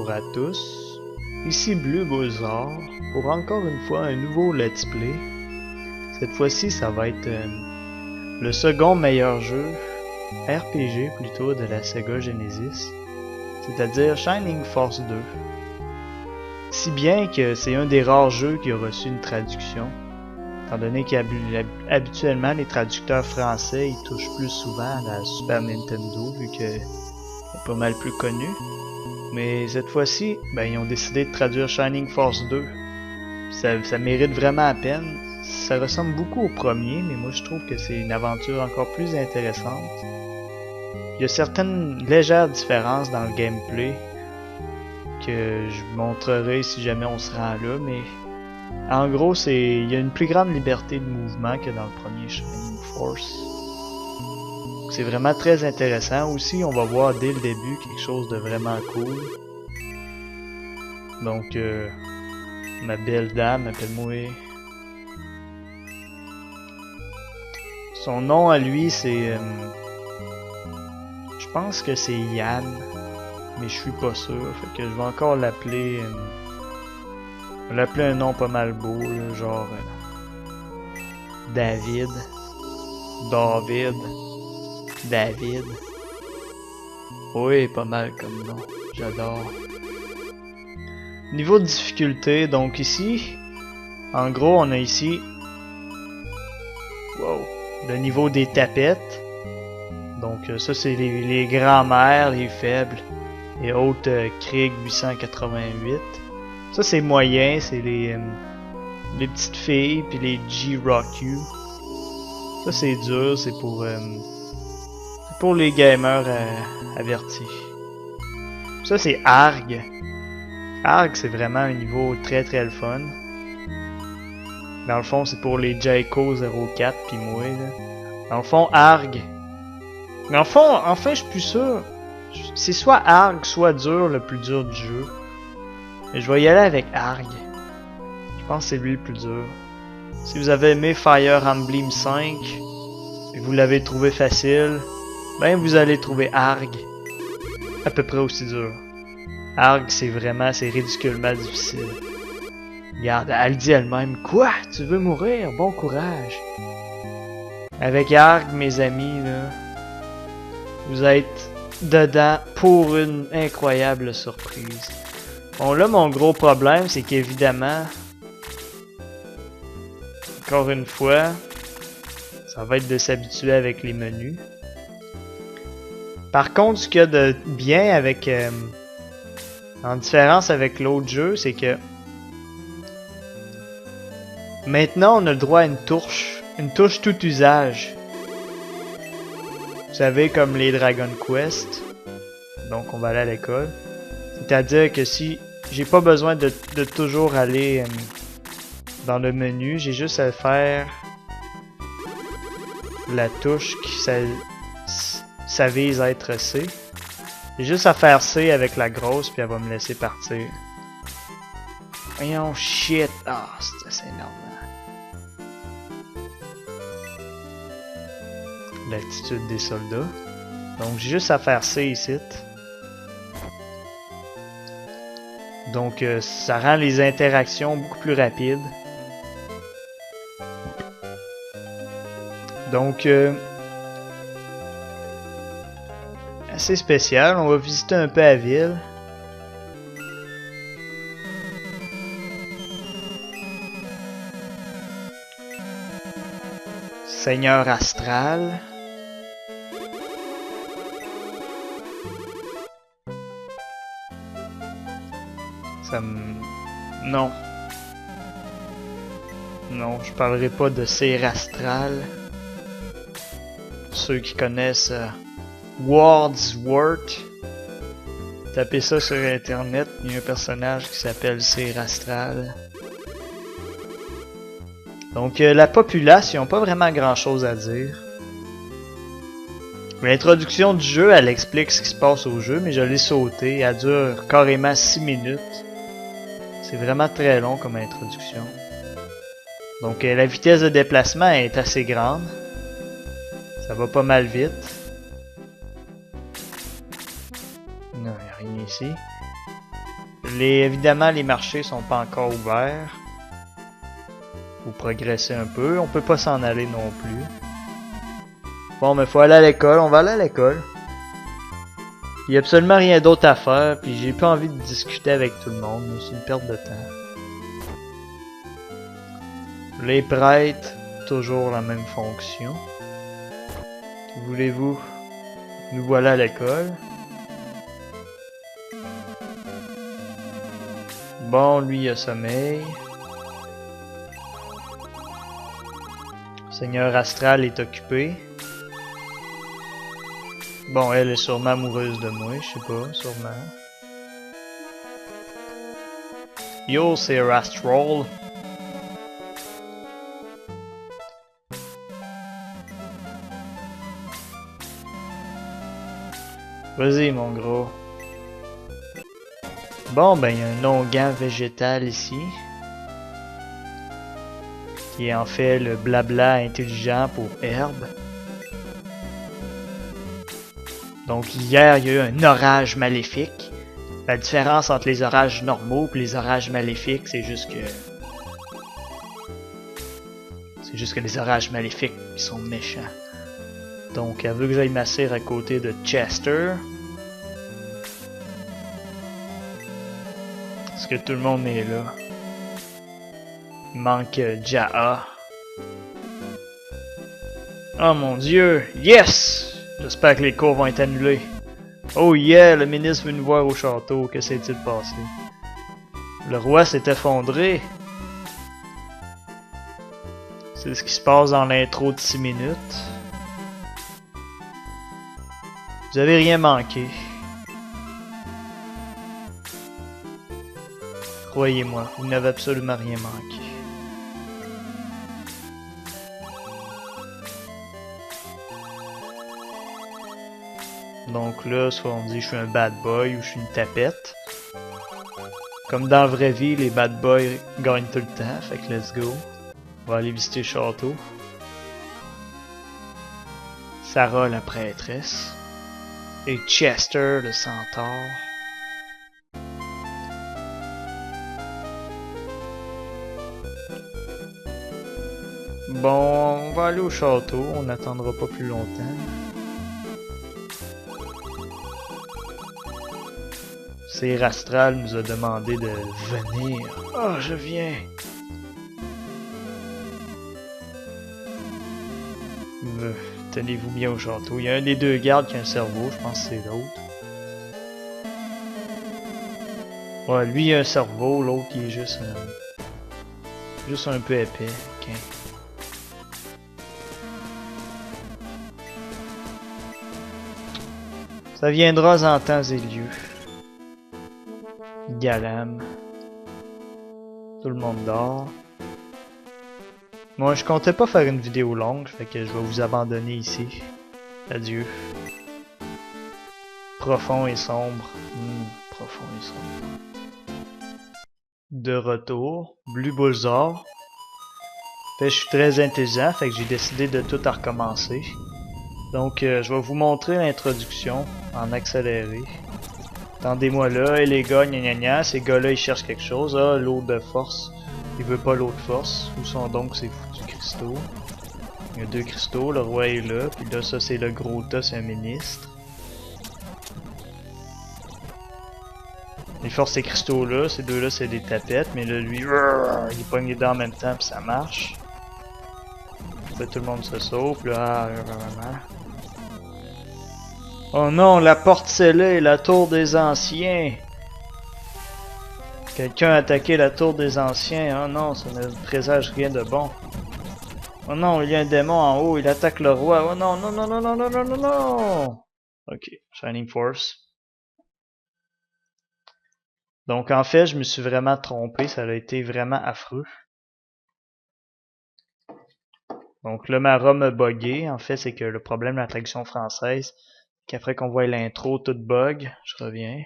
bonjour à tous, ici Bleu Beaux-Arts pour encore une fois un nouveau Let's Play. Cette fois-ci ça va être le second meilleur jeu, RPG plutôt, de la Sega Genesis, c'est-à-dire Shining Force 2. Si bien que c'est un des rares jeux qui a reçu une traduction, étant donné qu'habituellement les traducteurs français ils touchent plus souvent à la Super Nintendo vu que est pas mal plus connu. Mais cette fois-ci, ils ont décidé de traduire Shining Force 2. Ça mérite vraiment la peine. Ça ressemble beaucoup au premier, mais moi je trouve que c'est une aventure encore plus intéressante. Il y a certaines légères différences dans le gameplay que je montrerai si jamais on se rend là, mais en gros il y a une plus grande liberté de mouvement que dans le premier Shining Force. C'est vraiment très intéressant. Aussi, on va voir dès le début quelque chose de vraiment cool. Donc, ma belle dame, appelle-moi. Son nom à lui, c'est... je pense que c'est Yann, mais je suis pas sûr. Fait que je vais encore l'appeler... je vais l'appeler un nom pas mal beau, là, genre... David. David. Oui, pas mal comme nom. J'adore. Niveau de difficulté, donc ici, en gros, on a ici le niveau des tapettes. Donc ça, c'est les grands-mères, les faibles, les hautes Krieg 888. Ça, c'est moyen, c'est les petites filles, puis les G-Rock-U. Ça, c'est dur, c'est pour les gamers avertis. Ça, c'est Arg. Arg, c'est vraiment un niveau très le fun. Dans le fond, c'est pour les Jayco 04 pis moi, là. Dans le fond, Arg. Mais en fait, je suis plus sûr. C'est soit Arg, soit dur, le plus dur du jeu. Mais je vais y aller avec Arg. Je pense que c'est lui le plus dur. Si vous avez aimé Fire Emblem 5, et vous l'avez trouvé facile, vous allez trouver Arg à peu près aussi dur. Arg, c'est ridiculement difficile. Regarde, elle dit elle-même, quoi? Tu veux mourir? Bon courage. Avec Arg, mes amis, là, vous êtes dedans pour une incroyable surprise. Bon, là, mon gros problème, c'est qu'évidemment, encore une fois, ça va être de s'habituer avec les menus. Par contre, ce qu'il y a de bien avec... en différence avec l'autre jeu, c'est que maintenant on a le droit à une touche tout usage. Vous savez, comme les Dragon Quest. Donc on va aller à l'école. C'est-à-dire que si j'ai pas besoin de toujours aller dans le menu, j'ai juste à faire la touche qui ça vise à être C. J'ai juste à faire C avec la grosse, puis elle va me laisser partir. Voyons, shit! Ah, c'est énorme. L'attitude des soldats. Donc, j'ai juste à faire C ici. Donc, ça rend les interactions beaucoup plus rapides. Donc, assez spécial. On va visiter un peu la ville. Seigneur Astral. Non. Non, je parlerai pas de Seigneur Astral. Ceux qui connaissent... Wordsworth. Tapez ça sur internet, il y a un personnage qui s'appelle Seigneur Astral. Donc la populace, ils ont pas vraiment grand chose à dire. L'introduction du jeu, elle explique ce qui se passe au jeu, mais je l'ai sauté. Elle dure carrément 6 minutes. C'est vraiment très long comme introduction. Donc la vitesse de déplacement est assez grande. Ça va pas mal vite. Non, il n'y a rien ici. Évidemment, les marchés sont pas encore ouverts. Faut progresser un peu. On peut pas s'en aller non plus. Bon, mais faut aller à l'école. On va aller à l'école. Il y a absolument rien d'autre à faire. Puis j'ai pas envie de discuter avec tout le monde. C'est une perte de temps. Les prêtres, toujours la même fonction. Que voulez-vous? Nous voilà à l'école. Bon, lui, il a sommeil. Seigneur Astral est occupé. Bon, elle est sûrement amoureuse de moi, je sais pas, sûrement. Yo, c'est Astral. Vas-y, mon gros. Bon, ben, il y a un onguent végétal ici. Qui est en fait le blabla intelligent pour herbe. Donc, hier, il y a eu un orage maléfique. La différence entre les orages normaux et les orages maléfiques, c'est juste que... les orages maléfiques, ils sont méchants. Donc, elle veut que j'aille m'asseoir à côté de Chester. Est-ce que tout le monde est là? Il manque Jaha. Oh mon dieu! Yes! J'espère que les cours vont être annulés. Oh yeah! Le ministre veut nous voir au château. Que s'est-il passé? Le roi s'est effondré. C'est ce qui se passe dans l'intro de 6 minutes. Vous avez rien manqué. Croyez-moi, vous n'avez absolument rien manqué. Donc là, soit on dit je suis un bad boy ou je suis une tapette. Comme dans la vraie vie, les bad boys gagnent tout le temps, fait que let's go. On va aller visiter le château. Sarah la prêtresse. Et Chester le centaure. Bon, on va aller au château, on n'attendra pas plus longtemps. Sir Astral nous a demandé de venir. Oh, je viens. Tenez-vous bien au château. Il y a un des deux gardes qui a un cerveau, je pense que c'est l'autre. Ouais, lui il a un cerveau, l'autre il est juste un peu épais. Okay. Ça viendra en temps et lieu. Galam. Tout le monde dort. Moi, je comptais pas faire une vidéo longue, fait que je vais vous abandonner ici. Adieu. Profond et sombre. Profond et sombre. De retour. Blue Bullseye. Fait, je suis très intelligent, fait que j'ai décidé de tout recommencer. Donc, je vais vous montrer l'introduction en accéléré. Attendez-moi là, et les gars, gna gna gna, ces gars-là ils cherchent quelque chose. Ah, l'eau de force. Il veut pas l'eau de force. Où sont donc ces foutus cristaux? Il y a deux cristaux, le roi est là, puis là ça c'est le gros tas, c'est un ministre. Il force ces cristaux là, ces deux là c'est des tapettes, mais là lui, il pogne les dents en même temps puis ça marche. Là, tout le monde se sauve, là, oh non, la porte scellée, la tour des anciens. Quelqu'un a attaqué la tour des anciens. Oh non, ça ne présage rien de bon. Oh non, il y a un démon en haut, il attaque le roi. Oh non, non, non, non, non, non, non, non, non. Ok, Shining Force. Donc en fait, je me suis vraiment trompé, ça a été vraiment affreux. Donc là, ma ROM a buggé. En fait, c'est que le problème de la traduction française, qu'après qu'on voit l'intro, tout bug. Je reviens.